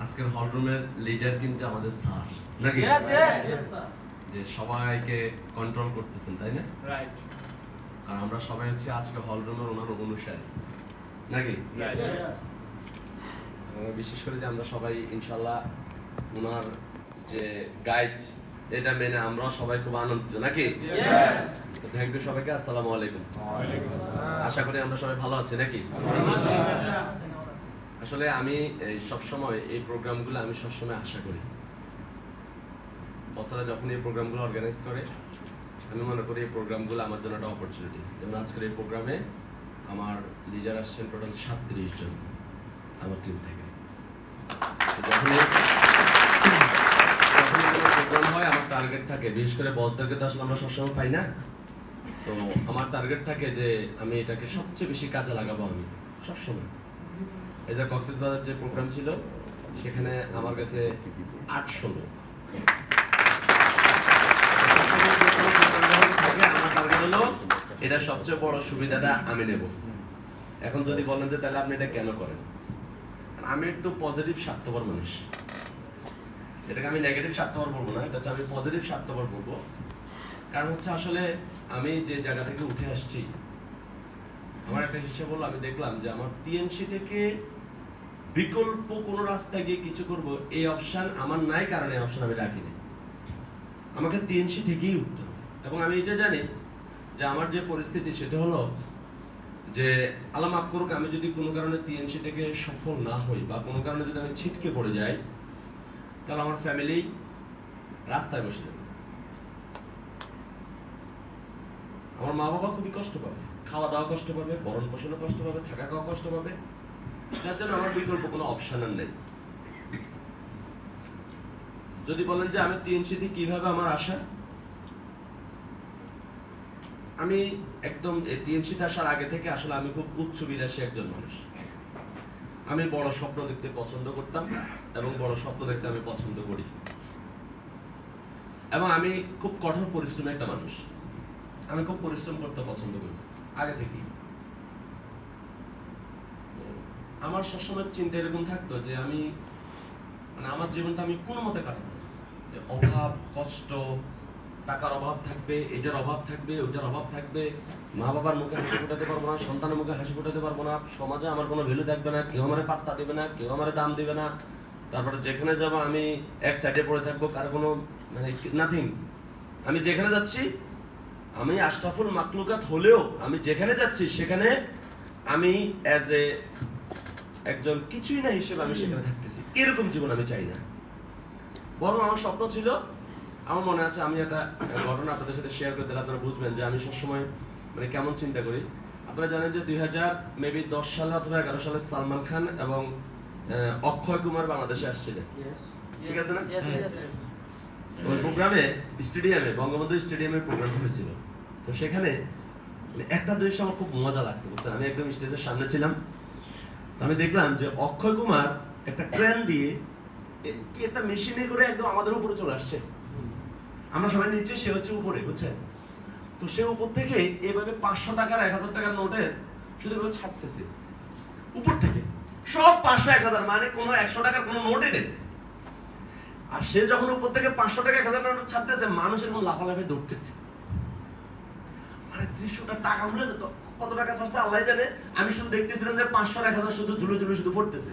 আজকের হল রুমের লিডার কিন্তু আমাদের স্যার নাকি? যে সবাইকে কন্ট্রোল করতেছেন, তাই না? রাইট। আর আমরা সবাই হচ্ছে আজকে হল রুমের ওনার অনুসারী নাকি? বিশেষ করে যে আমরা সবাই ইনশাআল্লাহ ওনার যে গাইড এটা মেনে আমরা সবাই খুব আনন্দিত নাকি? থ্যাংক ইউ সবাইকে। আসসালামু আলাইকুম। আশা করি আমরা সবাই ভালো আছি নাকি? আসলে আমি সবসময় এই প্রোগ্রামগুলো আমি সবসময় আশা করি বছরে যখন এই প্রোগ্রামগুলো অর্গানাইজ করে আমি মনে করি এই প্রোগ্রামগুলো আমার জন্য একটা অপরচুনিটি। যেমন আজকের এই প্রোগ্রামে আমার লিডার আসছেন টোটাল 37 জন আমার টিম থেকে। যখনই প্রোগ্রাম হয় আমার টার্গেট থাকে, বিশেষ করে বসদেরকে তো আসলে আমরা সবসময় পাই না, তো আমার টার্গেট থাকে যে আমি এটাকে সবচেয়ে বেশি কাজে লাগাবো আমি সবসময়। এই যে কক্সবাজার যে প্রোগ্রাম ছিল সেখানে আমার কাছে 800 লোক আমার টার্গেট হলো এটা সবচেয়ে বড় সুবিধাটা আমি নেব। এখন যদি বলেন যে তাহলে আপনি এটা কেন করেন, আমি একটু পজিটিভ স্বার্থপর মানুষ। এটাকে আমি নেগেটিভ স্বার্থপর বলবো না, এটা হচ্ছে আমি পজিটিভ স্বার্থপর বলবো। কারণ হচ্ছে আসলে আমি যে জায়গা থেকে উঠে আসছি আমার একটা হিসাব হলো আমি দেখলাম যে আমার টিএনসি থেকে বিকল্প কোন রাস্তায় গিয়ে কিছু করব এই অপশন আমার নাই, কারণ এই অপশন আমি রাখিনি। আমাকে টিএনসি থেকেই উঠতে হবে। এবং আমি এটা জানি যে আমার যে পরিস্থিতি সেটা হলো যে আল্লাহ মাফ করুক, আমি যদি কোনো কারণে টিএনসি থেকে সফল না হই বা কোনো কারণে যদি আমি ছিটকে পড়ে যাই তাহলে আমার ফ্যামিলি রাস্তায় বসে যাবে। আমার মা বাবা খুবই কষ্ট পাবে, খাওয়া দাওয়া কষ্ট পাবে, ভরণ পোষণও কষ্ট পাবে, থাকা খাওয়া কষ্ট পাবে। যার জন্য আমার বিকল্প কোনো অপশন আর নেই। যদি বলেন যে আমি টিএনসিতে কিভাবে আমার আশা, আমি একদম টিএনসিতে আসার আগে থেকে আসলে আমি খুব উচ্চ বিলাসী একজন মানুষ। আমি বড় স্বপ্ন দেখতে পছন্দ করতাম এবং বড় স্বপ্ন দেখতে আমি পছন্দ করি, এবং আমি খুব কঠোর পরিশ্রমী একটা মানুষ। আমি খুব পরিশ্রম করতে পছন্দ করি আগে থেকেই। আমার সবসময় চিন্তা এরকম থাকতো যে আমি মানে আমার জীবনটা আমি কোনো মতে কাটাবো। অভাব, কষ্ট, টাকার অভাব থাকবে, এটার অভাব থাকবে, ওইটার অভাব থাকবে, মা বাবার মুখে হাসি ফোটাতে পারবো না, সন্তানের মুখে হাসি ফোটাতে পারবো না, সমাজে আমার কোনো ভ্যালু থাকবে না, কেউ আমার পাত্তা দেবে না, কেউ আমার দাম দেবে না। তারপরে যেখানে যাবো আমি এক সাইডে পড়ে থাকবো, কারো কোনো মানে নাথিং। আমি যেখানে যাচ্ছি আমি আশরাফুল মাখলুকাত হলেও আমি যেখানে যাচ্ছি সেখানে আমি অ্যাজ এ একজন কিছুই না হিসেবে আমি সেখানে থাকতেছি। এরকম জীবন আমি চাই না। বরং আমার স্বপ্ন ছিল, আমার মনে আছে আমি একটা ঘটনা আপনাদের সাথে শেয়ার করে দিলে আপনারা বুঝবেন যে আমি সবসময় মানে কেমন চিন্তা করি। আপনারা জানেন যে 2010 সালে অথবা 11 সালে সালমান খান এবং অক্ষয় কুমার বাংলাদেশে আসছিলেন, ঠিক আছে না? ওই প্রোগ্রামে স্টেডিয়ামে, বঙ্গবন্ধু স্টেডিয়ামে প্রোগ্রাম হয়েছিল। তো সেখানে একটা দৃশ্য আমার খুব মজা লাগছে, বুঝছেন? আমি একদম স্টেজের সামনে ছিলাম, তো আমি দেখলাম যে অক্ষয় কুমার একটা ট্রেন দিয়ে একটা মেশিনে করে একদম আমাদের উপরে চলে আসছে। আমরা সবাই নিচে, সে হচ্ছে উপরে, বুঝছেন? তো সে উপর থেকে এভাবে 500 টাকার 1000 টাকার নোটের শুধু এভাবে ছাড়তেছে উপর থেকে, সব 500 1000, মানে কোনো 100 টাকার কোনো নোটই নেই। আর সে যখন উপর থেকে 500 টাকা 1000 টাকা ছাড়তেছে, মানুষ এরকম লাফালাফি দৌড়তেছে। মানে দৃশ্যটা টাকা ভুলে যেত, কত টাকা ছাড়ছে আল্লাহ জানে। আমি শুধু দেখতেছিলাম যে 500 1000 শুধু ঝুলে ঝুলে শুধু পড়তেছে।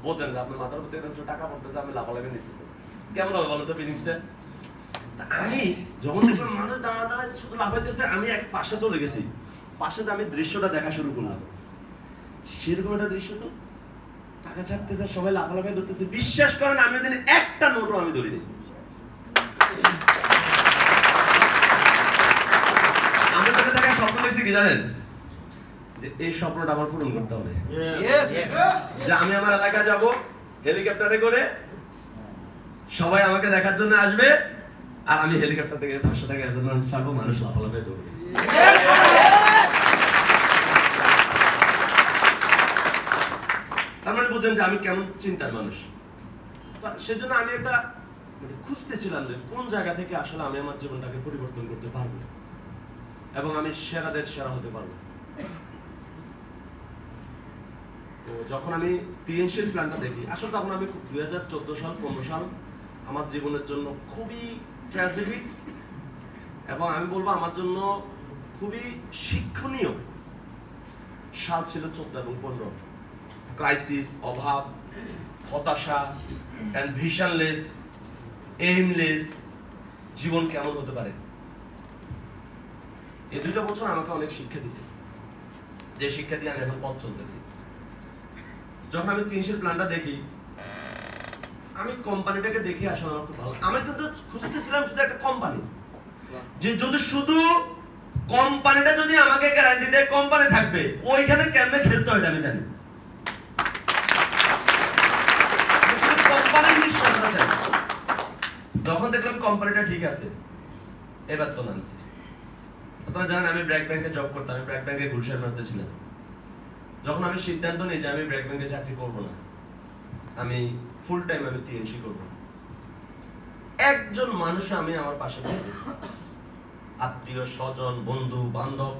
বোঝেন না, আপনার মাথার উপর এরকম টাকা পড়তেছে, আমি লাফালাফি নিতেছি। কেমন হবে বলো তো ফিলিংসটা? আমি যখন দেখলাম মানুষ দাঁড়া দাঁড়ায় শুধু লাফাইতেছে, আমি এক পাশে চলে গেছি। পাশে আমি দৃশ্যটা দেখা শুরু করলাম। সেরকম একটা দৃশ্য, তো টাকা ছাড়তেছে, সবাই লাফালাফি ধরতেছে। বিশ্বাস করেন আমি ওদিন একটা নোটও আমি ধরিনি। আমি তাকে দেখা স্বপ্ন দেখছি কি জানেন, যে এই স্বপ্নটা আমার পূরণ করতে হবে। যে আমি আমার এলাকায় যাব হেলিকপ্টারে করে, সবাই আমাকে দেখার জন্য আসবে, আর আমি হেলিকপ্টার থেকে 500 টাকা ছাড়বো, মানুষ লাফালাফি দৌড়বে। তার মানে বুঝছেন যে আমি কেমন চিন্তার মানুষ। সেজন্য আমি একটা খুঁজতেছিলাম যে কোন জায়গা থেকে আসলে আমি আমার জীবনটাকে পরিবর্তন করতে পারবো এবং আমি সেরাদের সেরা হতে পারবো। তো যখন আমি টিএনসির প্ল্যানটা দেখি, আসলে তখন আমি 2014 সাল 15 সাল আমার জীবনের জন্য খুবই ট্র্যাজেডিক, এবং আমি বলবো আমার জন্য খুবই শিক্ষণীয় সাল ছিল 14 এবং 15। ক্রাইসিস, অভাব, হতাশা, অ্যান্ড ভিশনলেস, এইমলেস জীবন কেমন হতে পারে। এই 2টা বছর আমাকে অনেক শিক্ষা দিছে, যে শিক্ষা দিয়ে আমি এখন পথ চলতেছি। যখন আমি 300 প্ল্যানটা দেখি, আমি কোম্পানিটাকে দেখে আসলে আমার খুব ভালো। আমি কিন্তু খুঁজতেছিলাম শুধু একটা কোম্পানি, যে যদি শুধু কোম্পানিটা যদি আমাকে গ্যারান্টি দেয় কোম্পানি থাকবে, ওইখানে কেমনে খেলতে হয় আমি জানি। কোম্পানির নিঃসন্দেহ চাই। যখন দেখলাম কোম্পানিটা ঠিক আছে, এবার তো নামছি। আপনারা জানেন আমি ব্র্যাক ব্যাংকে জব করতাম, আমি ব্র্যাক ব্যাংকে গুলশান ব্রাঞ্চে ছিলাম। যখন আমি সিদ্ধান্ত নিই যে আমি ব্র্যাক ব্যাংকে চাকরি করব না, আমি ফুল টাইম আমি টিএনসি করব, একজন মানুষ আমি আমার পাশে পাইনি। আত্মীয় স্বজন, বন্ধু বান্ধব,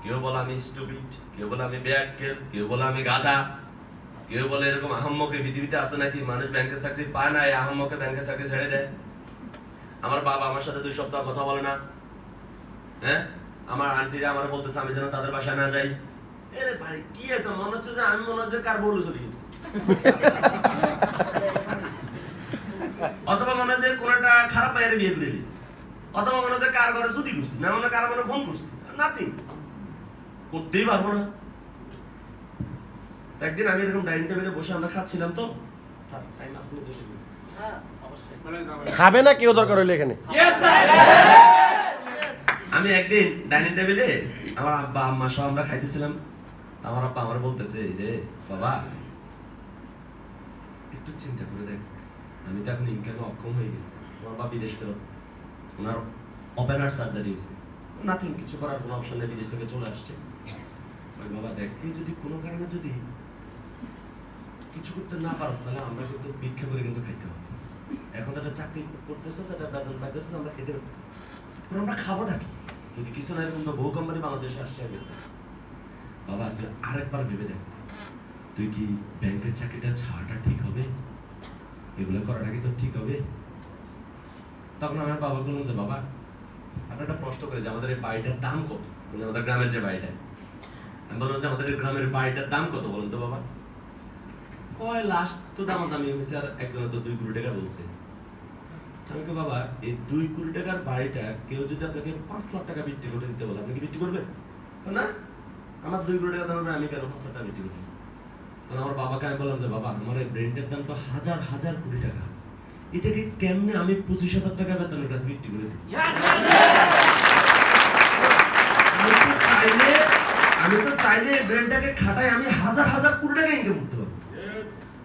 কেউ বলে আমি স্টুপিড, কেউ বলে আমি ব্যাককেল, কেউ বলে আমি গাধা, কেউ বলে এরকম আহাম্মকে পৃথিবীতে আছে নাকি, মানুষ ব্যাংকের চাকরি পায় না, এই আহাম্মকে ব্যাংকের চাকরি ছেড়ে দেয়। আমার বাবা আমার সাথে 2 সপ্তাহ কথা বলে না। হ্যাঁ, আমার আন্টিরা আমার বলতেছে আমি যেন তাদের বাসায় না যাই। এরে ভাই কি একটা মনে হচ্ছে যে আমি মনে হচ্ছে কার বলে চলে গেছি, অথবা মনে হয় যে কোন একটা খারাপ বাইরে বিয়ে করে দিয়েছি, অথবা মনে হয় যে কার ঘরে চুরি করছি, না মনে কার মনে ফোন করছি, নাথিং, করতেই পারবো না। একদিন আমি এরকম ডাইনিং টেবিলে বসে আমরা খাচ্ছিলাম, তো স্যার টাইম আসলে খাবে না কেউ দরকার হইলে এখানে। আমি একদিন ডাইনিং টেবিলে আমার আব্বা আম্মা সহ আমরা খাইতেছিলাম। আমার আব্বা আমার বলতেছে যে বাবা একটু চিন্তা করে দেখ, আমি তো এখন ইনকামে অক্ষম হয়ে গেছি। আমার বাবা বিদেশ ফেরত, ওনার ওপেনার সার্জারি হয়েছে, নাথিং, কিছু করার কোনো অপশন নেই, বিদেশ থেকে চলে আসছে। বাবা দেখ, তুই যদি কোনো কারণে যদি কিছু করতে না পারস, তাহলে আমরা কিন্তু ভিক্ষা করে কিন্তু খাইতে হবে। এখন তো একটা চাকরি করতেছে, একটা বেতন পাইতেছে, আমরা খেতে পারতেছি, আমরা খাবোটা কি যদি কিছু না, এরকম তো বহু কোম্পানি বাংলাদেশে আসছে গেছে। বাবা তুই আরেকবার ভেবে দেখ, তুই কি ব্যাংকের চাকরিটা ছাড়াটা ঠিক হবে, এগুলো করাটা কি তোর ঠিক হবে? তখন আমার বাবা বললাম যে বাবা আপনার একটা প্রশ্ন করে যে আমাদের এই বাড়িটার দাম কত, মানে আমাদের গ্রামের যে বাড়িটা, আমি বললাম যে আমাদের গ্রামের বাড়িটার দাম কত বলুন তো বাবা। কয় লাস্ট তো দামাদামি হয়েছে, আর একজনের তো 2 কোটি টাকা বলছে। আমি কি বাবা এই 2 কোটি টাকার বাড়িটা কেউ যদি আপনাকে 5 লাখ টাকা বিক্রি করে দিতে বলে, আপনি কি বিক্রি করবেন? না, আমার 2 কোটি টাকা দাম আমি কেন 5 লাখ টাকা বিক্রি করবো? তখন আমার বাবাকে আমি বললাম যে বাবা আমার এই ব্র্যান্ডের দাম তো হাজার হাজার কোটি টাকা, এটাকে কেমনে আমি 25,000 টাকা বেতনের কাছে বিক্রি করে দিই? আমি তো চাইলে ব্র্যান্ডটাকে খাটাই আমি হাজার হাজার কোটি টাকা ইনকাম করতে পারবো,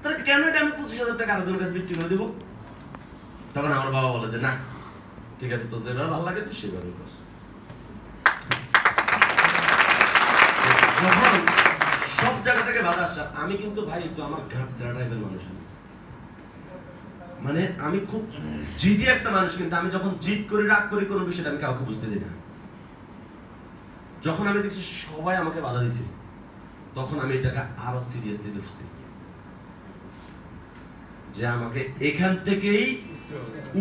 তাহলে কেন এটা আমি 25,000 টাকা আরেকজনের কাছে বিক্রি করে দেবো? তখন আমার বাবা বলে যে না ঠিক আছে, তো যেভাবে ভালো লাগে তুই সেভাবে কর। যখন সব জায়গা থেকে বাধা আসা, আমি কিন্তু ভাই একটু আমার ঘাড়া টাইপের মানুষ, মানে আমি খুব জিদি একটা মানুষ, কিন্তু আমি যখন জিদ করি রাগ করি কোনো বিষয়টা আমি কাউকে বুঝতে দিই না। যখন আমি দেখছি সবাই আমাকে বাধা দিছে, তখন আমি এটাকে আরো সিরিয়াসলি ধরছি যে আমাকে এখান থেকেই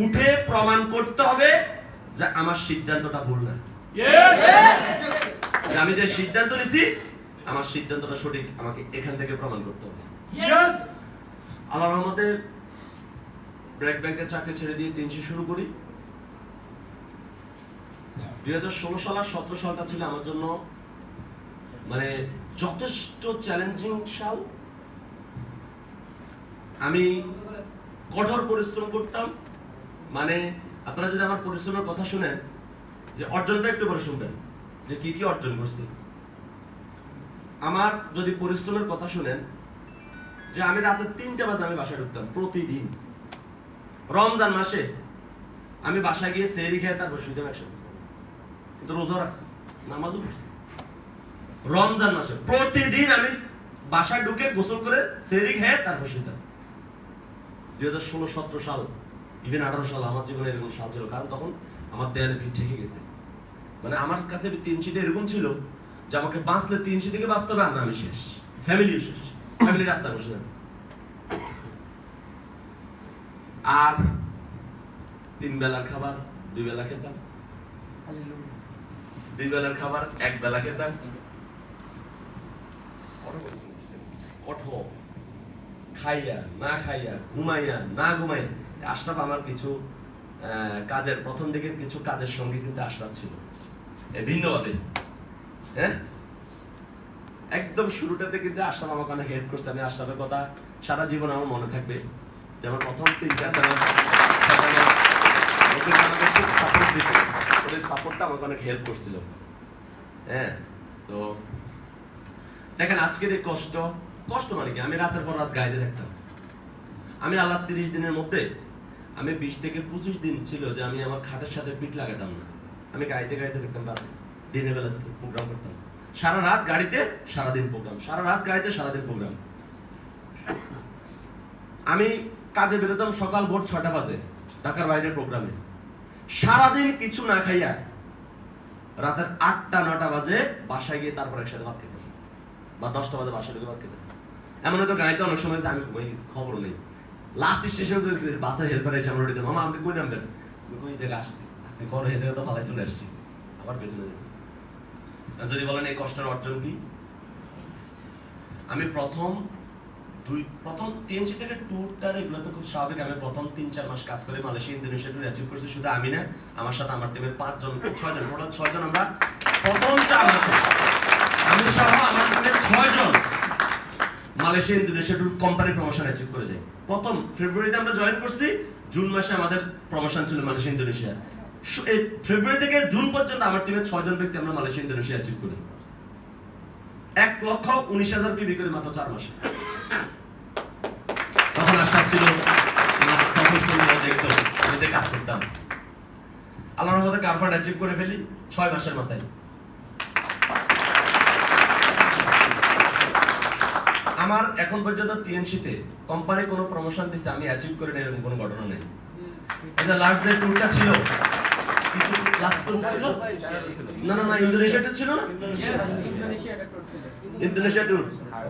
উঠে প্রমাণ করতে হবে যে আমার সিদ্ধান্তটা ভুল না, যে আমি যে সিদ্ধান্ত নিয়েছি আমার সিদ্ধান্তটা সঠিক, আমাকে এখান থেকে প্রমাণ করতে হবে। আল্লাহর রহমতে ব্র্যাক ব্যাংকের চাকরি ছেড়ে দিয়ে 300 শুরু করি। 2016 সাল আর 17 সালটা ছিল আমার জন্য মানে যথেষ্ট চ্যালেঞ্জিং সাল। আমি কঠোর পরিশ্রম করতাম, মানে আপনারা যদি আমার পরিশ্রমের কথা শুনেন, যে অর্জনটা একটু করে শুনবেন যে কি কি অর্জন করছি। আমার যদি পরিশ্রমের কথা শুনেন, যে আমি রাতে 3টা বাজে আমি বাসায় ঢুকতাম প্রতিদিন। রমজান মাসে আমি বাসায় গিয়ে সেহরি খেয়ে তারপর শুইতাম একসাথে, কিন্তু রোজা রাখছি, নামাজও পড়ছি। রমজান মাসে প্রতিদিন আমি বাসায় ঢুকে গোসল করে সেহরি খেয়ে তারপর শুইতাম। 2016-17 সাল, ইভেন 18 সাল আমার জীবনে এরকম সাল ছিল, কারণ তখন আমার দেয়ালে পিঠ ঠেকে গেছে। মানে আমার কাছে 3 শীটে এরকম ছিল যে আমাকে বাঁচলে 3 শীট থেকে বাঁচতে হবে, আর না আমি শেষ, ফ্যামিলিও শেষ। ফ্যামিলি রাস্তা বসে যাবে। আর 3 বেলার খাবার 2 বেলা খেতাম, 2 বেলার খাবার 1 বেলা খেতাম। কঠোর খাইয়া না খাইয়া, ঘুমাইয়া না ঘুমাইয়া। আশরাফ আমার কিছু কাজের প্রথম দিকের কিছু কাজের সঙ্গে কিন্তু আশরাফ ছিল ভিন্নভাবে। হ্যাঁ, একদম শুরুটাতে কিন্তু আশরাফ আমাকে অনেক হেল্প করছে। আমি আশরাফের কথা সারা জীবন আমার মনে থাকবে। যেমন প্রথম 3-4 আমাকে খুব সাপোর্ট দিয়েছিল, ওদের সাপোর্টটা আমাকে অনেক হেল্প করছিল। হ্যাঁ, তো দেখেন আজকের এই কষ্ট মানে কি, আমি রাতের পর রাত গাইতে থাকতাম। আমি আল্লাহ 30 দিনের মধ্যে আমি 20 থেকে 25 দিন ছিল যে আমি আমার খাটের সাথে পিঠ লাগাতাম না। আমি গাইতে থাকতাম, রাতে দিনের বেলা প্রোগ্রাম করতাম, সারা রাত গাড়িতে সারাদিন প্রোগ্রাম, সারা রাত গাড়িতে সারাদিন প্রোগ্রাম। আমি কাজে বেরোতাম সকাল ভোর 6টা বাজে ঢাকার বাইরের প্রোগ্রামে, সারাদিন কিছু না খাইয়া রাতের 8টা-9টা বাজে বাসায় গিয়ে তারপর একসাথে ভাত খেতাম, বা 10টা বাজে বাসায় ঢুকে ভাত খেতাম। এমন হয়তো গাড়িতে অনেক সময় আমি ঘুমাই গেছি, খবর নেই। লাস্ট স্টেশন বাসের হেল্পার এসে আমরা উঠে, মামা আপনি কই নামবেন? ওই জায়গায় আসছি ঘরে, এই জায়গায় তো ভালাই চলে আসছি, আবার পেছনে যেতে। যদি বলেন এই কষ্টের অর্জন কি, আমি প্রথম 3 থেকে ট্যুরটার এগুলো তো খুব স্বাভাবিক। আমি প্রথম 3-4 মাস কাজ করে মালয়েশিয়া ইন্দোনেশিয়া ট্যুর অ্যাচিভ করেছি। শুধু আমি না, আমার সাথে আমার টিমের 5-6 জন, টোটাল 6 জন। আমরা প্রথম 4 মাসে আমি সহ আমার টিমের 6 জন Malaysia Indonesia tour company promotion achieve করে যাই। প্রথম ফেব্রুয়ারিতে আমরা জয়েন করছি, জুন মাসে আমাদের প্রমোশন ছিল মালয়েশিয়া ইন্দোনেশিয়া। এই ফেব্রুয়ারি থেকে জুন পর্যন্ত আমার টিমের 6 জন ব্যক্তি আমরা মালয়েশিয়া ইন্দোনেশিয়া অ্যাচিভ করি। 1,19,000 পিবি করে মাত্র 4 মাসে। তখন আশরাফ ছিল দেখতো আমি যে কাজ করতাম। আল্লাহর রহমতে কারফান্ড অ্যাচিভ করে ফেলি 6 মাসের মাথায়। আমার এখন পর্যন্ত টিএনসিতে কোম্পানি কোনো প্রমোশন দিচ্ছে আমি অ্যাচিভ করে নেই এরকম কোনো ঘটনা নেই। এটা লাস্ট যে ট্যুরটা ছিল, কিছু লাস্ট ট্যুর ছিল না ইন্দোনেশিয়া ট্যুর ছিল না, ইন্দোনেশিয়া ট্যুর।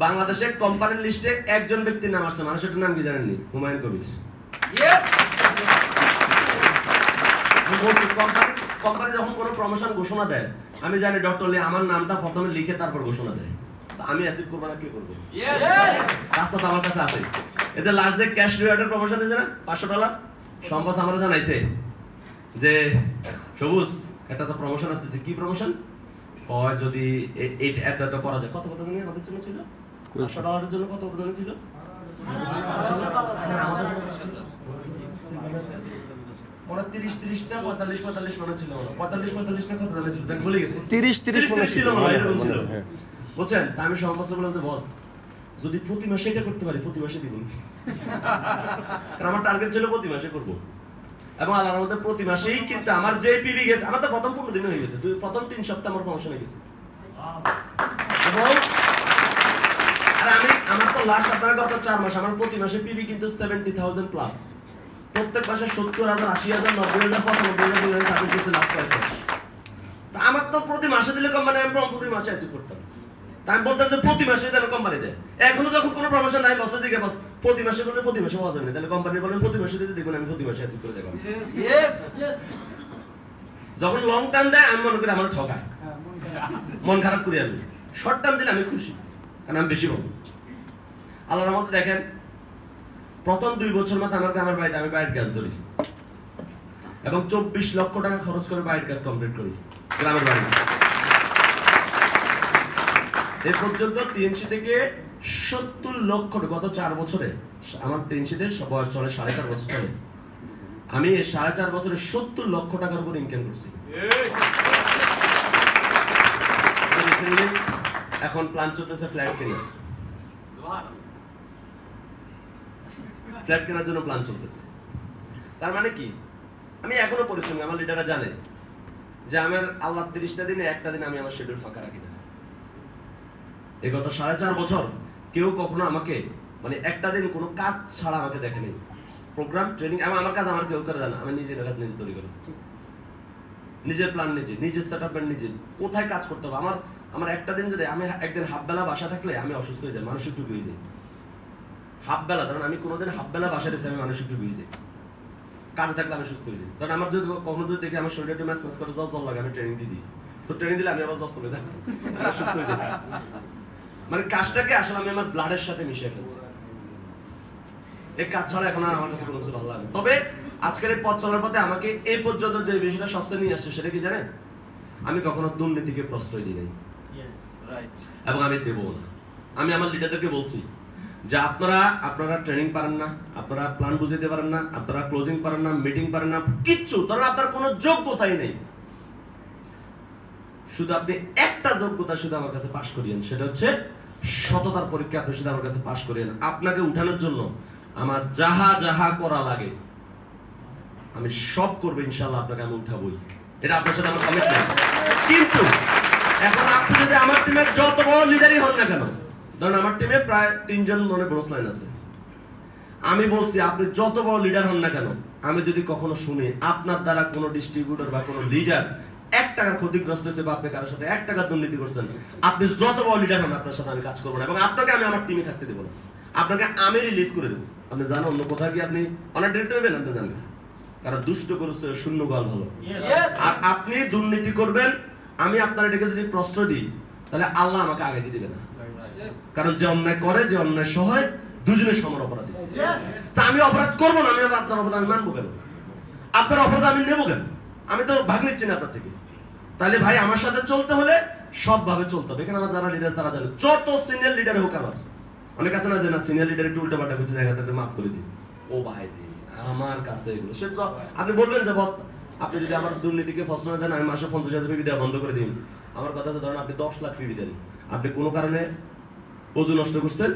বাংলাদেশের কোম্পানির লিস্টে একজন ব্যক্তির নাম আছে, মানুষটার নাম কি জানেননি? হুমায়ুন কবির। কোম্পানি যখন কোনো প্রমোশন ঘোষণা দেয়, আমি জানি ডক্টর লি আমার নামটা প্রথমে লিখে তারপর ঘোষণা দেয়। আমি অ্যাচিভ করবো না, কি করবো? রাস্তা তো আমার কাছে আছে। এই যে লাস্ট যে ক্যাশ রিওয়ার্ডের প্রমোশন দিয়েছে না $500, সম্পাস আমরা জানাইছে যে সবুজ একটা তো প্রমোশন আসতেছে। কি প্রমোশন? হয় যদি এত করা যায়। কত জানি আমাদের জন্য ছিল $500 জন্য, কত জন্য ছিল? মনে 30 না 45 মনে ছিল, 45 না কত জানি ছিল, ভুলে গেছি। 30 মনে ছিল, এরকম ছিল। বুঝছেন? আমি সম্পাস বললাম যে বস যদি প্রতি মাসে এটা করতে পারি, প্রতি মাসে দিবি। কারণ আমার টার্গেট ছিল প্রতি মাসে করবো। এবং আল্লাহর মধ্যে প্রতি মাসেই কিন্তু আমার যে পিবি গেছে, আমার তো প্রথম 15 দিন হয়ে গেছে, প্রথম 3 সপ্তাহ আমার প্রমোশন হয়ে গেছে। এবং আর আমার তো লাস্ট আপনার গত 4 মাস আমার প্রতি মাসে পিবি কিন্তু 70,000 প্লাস। প্রত্যেক মাসে 70,000, 80,000, 90,000, 95,000, 2,000 কিছু লাভ করে। তা আমার তো প্রতি মাসে দিলে কোম্পানি আমি প্রতি মাসে অ্যাচিভ করতাম। তা আমি বলতাম যে প্রতি মাসে যেন কোম্পানি দেয়। এখনো যখন কোনো প্রমোশন নাই, বসে জিজ্ঞেস বস প্রতি মাসে করলে প্রতি মাসে পাওয়া যাবে না, তাহলে কোম্পানি বলেন প্রতি মাসে দিতে, দেখুন আমি প্রতি মাসে অ্যাচিভ করে দেখাবো। যখন লং টার্ম দেয় আমি মনে করি আমার ঠকায়, মন খারাপ করি। আমি শর্ট টার্ম দিলে আমি খুশি, কারণ আমি বেশি পাবো। আল্লাহর রহমতে দেখেন প্রথম 2 বছর মাত্র আমার বাড়িতে আমি বাইরের কাজ ধরি এবং 24 লক্ষ টাকা খরচ করে বাইরের কাজ কমপ্লিট করি গ্রামের বাড়ি। এ পর্যন্ত 300 থেকে 70 লক্ষ, গত 4 বছরে আমার 300 বয়স চলে 4.5 বছর চলে, আমি 4.5 বছরে 70 লক্ষ টাকার উপর ইনকাম করছি। এখন প্ল্যান চলতেছে ফ্ল্যাট কেনার জন্য প্ল্যান চলতেছে। তার মানে কি আমি এখনো পরিশ্রমী। আমার লিডাররা জানে যে আমার আল্লাহ 30টা দিনে একটা দিন আমি আমার শিডিউল ফাঁকা রাখি না। এই গত 4.5 বছর কেউ কখনো আমাকে মানে একটা দিন কোনো কাজ ছাড়া আমাকে দেখেনি। প্রোগ্রাম ট্রেনিং আমার কাজ আমার কেউ করে জানা, আমি নিজের কাজ নিজে তৈরি করি, নিজের প্ল্যান নিজে, নিজের সেটআপ নিজে, কোথায় কাজ করতে হবে। আমার একটা দিন যদি আমি একদিন হাফ বেলা বাসা থাকলে আমি অসুস্থ হয়ে যাই, মানসিক রোগী হয়ে যাই। হাফ বেলা, কারণ আমি কোনোদিন হাফ বেলা বাসা দিয়েছি আমি মানসিক রোগী হয়ে যাই। কাজে থাকলে আমি সুস্থ হয়ে যাই। কারণ আমার যদি কখনো যদি দেখি আমার শরীরে একটু ম্যাচ ম্যাচ করে জ্বর লাগে, আমি ট্রেনিং দিয়ে দিই। তো ট্রেনিং দিলে আমি আবার জ্বর চলে যাই, সুস্থ হয়ে যাই। মানে কাজটাকে আসলে আমি আমার ব্লাডের সাথে মিশিয়ে ফেলছি। এই কাজ ছাড়া এখন আর আমার কাছে কোনো কিছু ভালো লাগে। তবে আজকের এই পথ চলার পথে আমাকে এই পর্যন্ত যে বিষয়টা সবচেয়ে নিয়ে আসছে সেটা কি জানেন? আমি কখনো দুর্নীতিকে প্রশ্রয় দিই নাই, এবং আমি দেবো না। আমি আমার লিডারদেরকে বলছি যে আপনারা ট্রেনিং পারেন না, আপনারা প্ল্যান বুঝাইতে পারেন না, আপনারা ক্লোজিং পারেন না, মিটিং পারেন না, কিচ্ছু, ধরেন আপনার কোনো যোগ্যতাই নেই, শুধু আপনি একটা যোগ্যতা শুধু আমার কাছে পাশ করিয়েন, সেটা হচ্ছে সততার পরীক্ষা। আপনি শুধু আমার কাছে পাশ করিয়েন, আপনাকে উঠানোর জন্য আমার যাহা যাহা করা লাগে আমি সব করবো, ইনশাআল্লাহ আপনাকে আমি উঠাবই। এটা আপনার সাথে আমার কমিটমেন্ট। কিন্তু এখন আপনি যদি আমার টিমের যত বড় লিডারই হন না কেন, ধরুন আমার টিমে প্রায় 3 জন মনে ব্রোস লাইন আছে, আমি বলছি আপনি যত বড় লিডার হন না কেন, আমি যদি কখনো শুনি আপনার দ্বারা কোনো ডিস্ট্রিবিউটর বা কোনো লিডার 1 টাকার ক্ষতিগ্রস্ত হয়েছে বা আপনি কারোর সাথে 1 টাকা দুর্নীতি করছেন, আপনি যত বড় লিডার হন আপনার সাথে আমি কাজ করবো না, এবং আপনাকে আমি আমার টিমে থাকতে দেবো না। আপনাকে আমি রিলিজ করে দেবো। আপনি জানো অন্য কোথাও কি আপনি অনেক ডিরেক্টর হবেন, আপনি জানবেন, কারণ দুষ্ট করছে শূন্য গাল ভালো। আর আপনি দুর্নীতি করবেন, আমি আপনার এটাকে যদি প্রশ্রয় দিই তাহলে আল্লাহ আমাকে আগে দিয়ে দিবে না, কারণ যে অন্যায় করে, যে অন্যায় সহায়, দুজনের সমান অপরাধী। তা আমি অপরাধ করবো না, আমি আপনার অপরাধ আমি মানবো কেন? আপনার অপরাধ আমি নেবো কেন? আমি তো ভাগ নিচ্ছি না আপনার থেকে। তাহলে ভাই আমার সাথে চলতে হলে সবভাবে চলতে হবে। এখানে আমার যারা লিডার তারা জানে, যত সিনিয়র লিডার হোক, আমার অনেক আছে না যে না সিনিয়র লিডার একটু উল্টা পাল্টা করছে, জায়গা থেকে মাফ করে দিই, ও ভাই দিই আমার কাছে এগুলো সে আপনি বলবেন যে বস আপনি যদি আমার দুর্নীতিকে প্রশ্ন দেন আমি মাসে 50,000 ফি দেওয়া বন্ধ করে দিন। আমার কথা হচ্ছে ধরেন আপনি 10 লাখ ফি দেন, আপনি কোনো কারণে ওজু নষ্ট করছেন,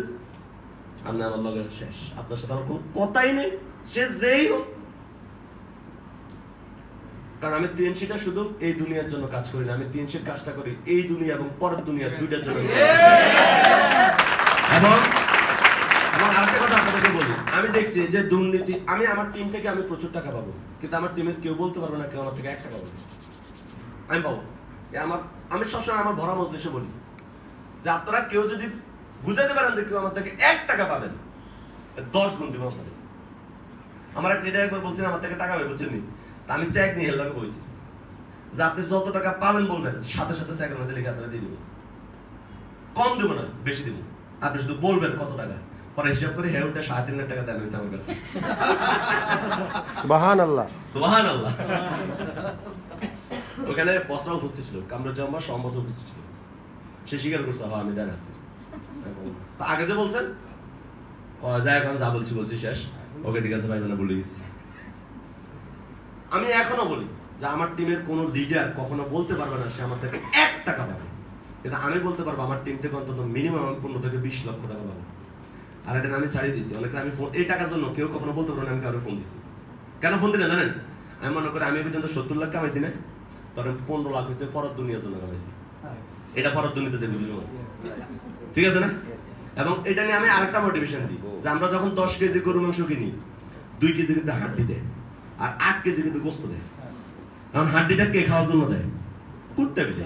আপনি আমার লগে শেষ, আপনার সাথে আমার কোনো কথাই নেই, সে যেই হোক। কারণ আমি 300টা শুধু এই দুনিয়ার জন্য কাজ করি না, আমি 300 কাজটা করি এই দুনিয়া এবং পরের দুনিয়া দুইটার জন্য। এবং আরেকটা কথা আপনাদেরকে বলি, আমি দেখছি যে দুর্নীতি, আমি আমার টিম থেকে আমি প্রচুর টাকা পাবো, কিন্তু আমার টিমের কেউ বলতে পারবে না কেউ আমার থেকে 1 টাকা পাবো, আমি পাবো। আমি সবসময় আমার ভরা মজলিসে বলি যে আপনারা কেউ যদি বুঝাতে পারেন যে কেউ আমার থেকে 1 টাকা পাবেন, 10 গুণ দিব আপনাদের। আমার এক লিডার একবার বলছেন আমার থেকে টাকা পাবে, বুঝছেন নি? তা আমি চেক নিয়ে এলাকে বলছি যে আপনি যত টাকা পাবেন বলবেন, সাথে সাথে চেকের মধ্যে লিখে আপনারা দিয়ে দিব, কম দেবো না, বেশি দিব। আপনি শুধু বলবেন কত টাকা, পরে হিসাব করে হেউটা 3.5 লাখ টাকা দেন হয়েছে আমার কাছে। সুবহানাল্লাহ, সুবহানাল্লাহ। ওখানে বসরাও উপস্থিত ছিল, কামরুজ্জামান সহমত উপস্থিত ছিল, সে স্বীকার করছে হ্যাঁ আমি দেন আছি। তা আগে যে বলছেন যা এখন যা বলছি শেষ, ওকে ঠিক আছে ভাই মানে বলে গেছি। আমি এখনো বলি যে আমার টিমের কোনো লিডার কখনো বলতে পারবে না সে আমার থেকে 1 টাকা পাবে, কিন্তু আমি বলতে পারবো আমার টিম থেকে অন্তত মিনিমাম 15 থেকে 20 লক্ষ টাকা পাবো। আর এটা আমি ছাড়িয়ে দিছি অনেকে, আমি ফোন এই টাকার জন্য কেউ কখনো বলতে পারবো না আমি কারো ফোন দিছি। কেন ফোন দিলে জানেন? আমি মনে করি আমি পর্যন্ত 70 লাখ কামাইছি না, তখন 15 লাখ হয়েছে পরের দুনিয়ার জন্য কামাইছি, এটা পরের দুনিয়াতে যে বুঝলি, ঠিক আছে না? এবং এটা নিয়ে আমি আরেকটা মোটিভেশন দিই যে আমরা যখন 10 কেজি গরু মাংস কিনি, 2 কেজি কিন্তু হাড্ডি দেয় আর 8 কেজি কিন্তু গোস্ত দেয়। কারণ হাড্ডিটা কে খাওয়ার জন্য দেয়? কুত্তা বিলে।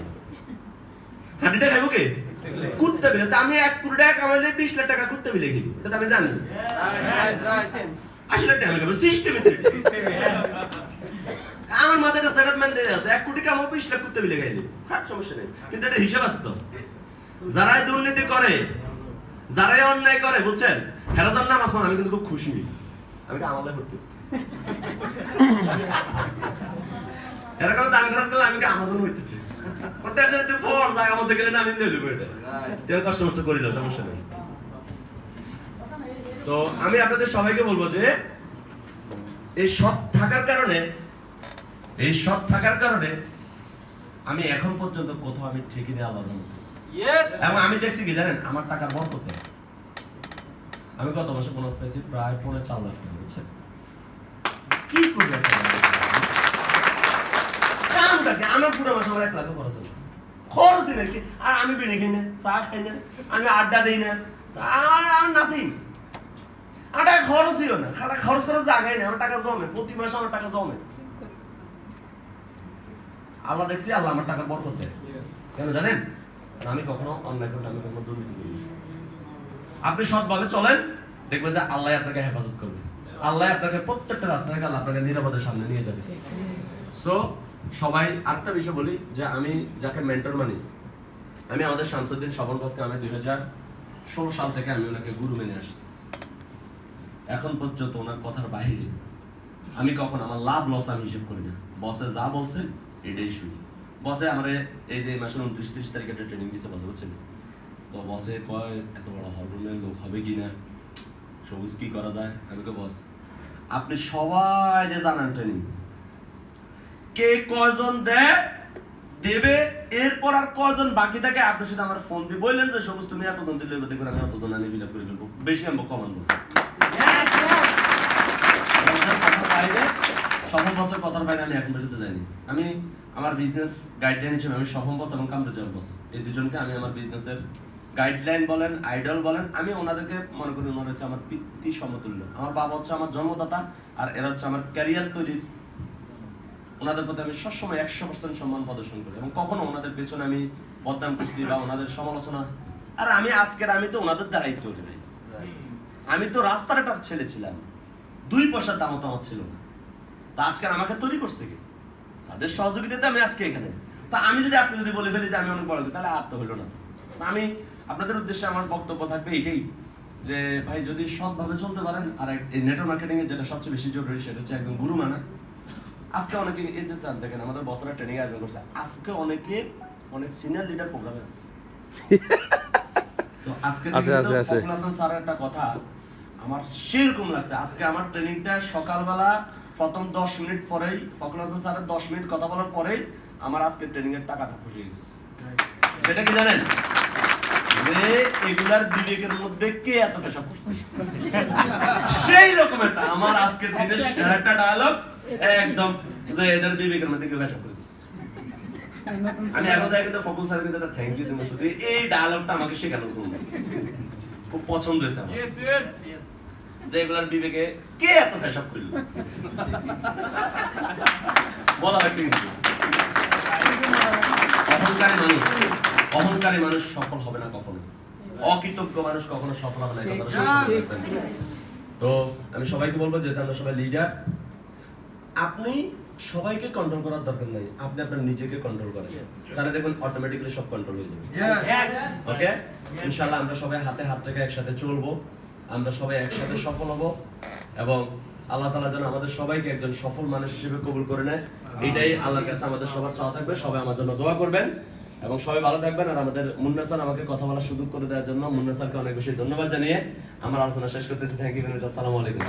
হাড্ডিটা খাইবো কে? কুত্তা বিলে। তা আমি 1 কোটি টাকা কামাইলে 20 লাখ টাকা কুত্তা বিলে খাইবো, এটা আমি জানি। 80 লাখ টাকা আমি খাবো সিস্টেমে। আমার মাথায় একটা সেটলমেন্ট দিয়ে আছে, 1 কোটি কামাবো 20 লাখ কুত্তা বিলে খাইলে, খাট সমস্যা নেই। কিন্তু এটা হিসাব আছে তো। যারাই দুর্নীতি করে, যারাই অন্যায় করে, বুঝছেন, হেরাজার নামাজ পড়ে আমি কিন্তু খুব খুশি, আমি তো আমাদের করতেছি। এরকম দান করার দিলে আমি আমাদের হইতেছি, ওটা যদি ফোর জায়গা মধ্যে গেলে আমি নিয়ে নেবো, এটা তেল কষ্ট মষ্ট করিল, সমস্যা নেই। তো আমি আপনাদের সবাইকে বলবো যে এই সৎ থাকার কারণে আমি এখন পর্যন্ত কোথাও আমি ঠেকে নিয়ে আল্লাহর মতো। এবং আমি দেখছি কি জানেন, আমার টাকার বরকত। আমি গত মাসে বোনাস পাইছি প্রায় 4.5 লাখ টাকা, বুঝছেন? কি করবে আমার পুরো মাসে আমার 1 লাখ খরচ নেই, আর আমি বিড়ি খাই না, চা খাই না, আমি আড্ডা দিই না, আমার নাথিং। আমার টাকা খরচইও না, খরচ করার জায়গায় না, আমার টাকা জমে, প্রতি মাসে আমার টাকা জমে। আল্লাহ দেখছি, আল্লাহ আমার টাকা বরকত দেয়। কেন জানেন? আর আমি কখনো অন্যায় করলে আমি কখনো দুর্নীতি করি। আপনি সৎভাবে চলেন, দেখবেন যে আল্লাহ আপনাকে হেফাজত করবে, আল্লাহ আপনাকে প্রত্যেকটা রাস্তা থেকে আল্লাহ আপনাকে নিরাপদের সামনে নিয়ে যাবে। সো সবাই আরেকটা বিষয় বলি যে আমি যাকে মেন্টর মানি, আমি আমাদের শামসুদ্দিন স্বপন বসকে আমি 2016 সাল থেকে আমি ওনাকে গুরু মেনে আসতেছি। এখন পর্যন্ত ওনার কথার বাইরে আমি কখন আমার লাভ লস আমি হিসেব করি না। বসে যা বলছে এটাই শুনি। বসে আমার এই যে মাসের 29-30 তারিখে একটা ট্রেনিং দিচ্ছে বসে, বুঝছেন? তো বসে কয় এত বড় হরমোনের লোক হবে কিনা, সবুজ কি করা যায়। আমি তো বস আপনি সবাই যে জানান ট্রেনিং কে কয়জন দেবে, এরপর আর কয়জন বাকি থাকে আপনি শুধু আমার ফোন দিয়ে বললেন যে সবুজ তুমি এতজন দিলে দেখবেন আমি অতজন আনি ফিল আপ করে ফেলবো, বেশি আমি কমানো। সফল বসের কথার বাইরে আমি এখন পর্যন্ত যাইনি। আমি আমার বিজনেস গাইডলাইন হিসেবে আমি সফল বস এবং কামরুজ্জামান বস এই দুজনকে আমি আমার বিজনেসের গাইডলাইন বলেন, আইডল বলেন, আমি ওনাদেরকে মনে করি ওনারা হচ্ছে আমার পিতৃ সমতুল্য। আমার বাবা হচ্ছে আমার জন্মদাতা, আর এরা হচ্ছে আমার ক্যারিয়ার তৈরির। ওনাদের প্রতি আমি সবসময় 100% সম্মান প্রদর্শন করি এবং কখনো ওনাদের পেছনে আমি বদনাম করছি বা ওনাদের সমালোচনা। আর আমি তো ওনাদের দ্বারাই তৈরি নাই। আমি তো রাস্তার একটা ছেলে ছিলাম, 2 পয়সার দামও তো আমার ছিল না। তা আজকে আমাকে তৈরি করছে কি? তাদের সহযোগিতাতে আমি আজকে এখানে। তা আমি যদি আজকে বলে ফেলি যে আমি অনেক বড়, তাহলে আর তো হলো না। আমি আপনাদের উদ্দেশ্যে আমার বক্তব্য থাকবে এটাই যে ভাই যদি সৎভাবে চলতে পারেন, আর এই নেটওয়ার্ক মার্কেটিং এ যেটা সবচেয়ে বেশি জরুরি সেটা হচ্ছে একদম গুরু মানা। আজকে অনেকে এই যে স্যার দেখেন আমাদের বছরে ট্রেনিং আয়োজন করছে, অনেক সিনিয়র লিডার প্রোগ্রামে আছে। তো আজকে ফখরুল হাসান স্যারের একটা কথা আমার সেরকম লাগছে। আজকে আমার ট্রেনিংটা সকালবেলা প্রথম 10 মিনিট পরেই ফখরুল হাসান স্যারের 10 মিনিট কথা বলার পরেই আমার আজকে ট্রেনিং এর টাকাটা খুশি গেছে। সেটা কি জানেন? এগুলার বিবেকের মধ্যে কে এত পেশাব করছে, সেই রকম একটা আমার আজকের দিনের একটা ডায়ালগ একদম যে এদের বিবেকের মধ্যে কেউ পেশাব করে দিচ্ছে। আমি এখন যাই কিন্তু ফখরুল স্যারের কিন্তু একটা থ্যাংক ইউ দিব, শুধু এই ডায়ালগটা আমাকে শেখানোর জন্য খুব পছন্দ হয়েছে আমার, যে এগুলার বিবেকে কে এত পেশাব করল বলা হয়েছে। কিন্তু অহংকারী মানুষ সফল হবে না কখনো, অকৃতজ্ঞ মানুষ কখনো সফল হবে না। তো আমি সবাইকে বলবো, যেহেতু আমরা সবাই লিডার, আপনি সবাইকে কন্ট্রোল করার দরকার নাই, আপনি আপনার নিজেকে কন্ট্রোল করেন, তাহলে দেখুন অটোমেটিক্যালি সব কন্ট্রোল হয়ে যাবে। ওকে, ইনশাআল্লাহ আমরা সবাই হাতে হাত রেখে একসাথে চলবো, আমরা সবাই একসাথে সফল হব এবং আল্লাহ তাআলা যেন আমাদের সবাইকে একজন সফল মানুষ হিসেবে কবুল করে নেয়, এটাই আল্লাহর কাছে আমাদের সবার চাওয়া থাকবে। সবাই আমার জন্য দোয়া করবেন এবং সবাই ভালো থাকবেন। আর আমাদের মুন্না স্যার আমাকে কথা বলার সুযোগ করে দেওয়ার জন্য মুন্না স্যারকে অনেক বেশি ধন্যবাদ জানিয়ে আমার আলোচনা শেষ করতেছি। থ্যাংক ইউ, আসসালামু আলাইকুম।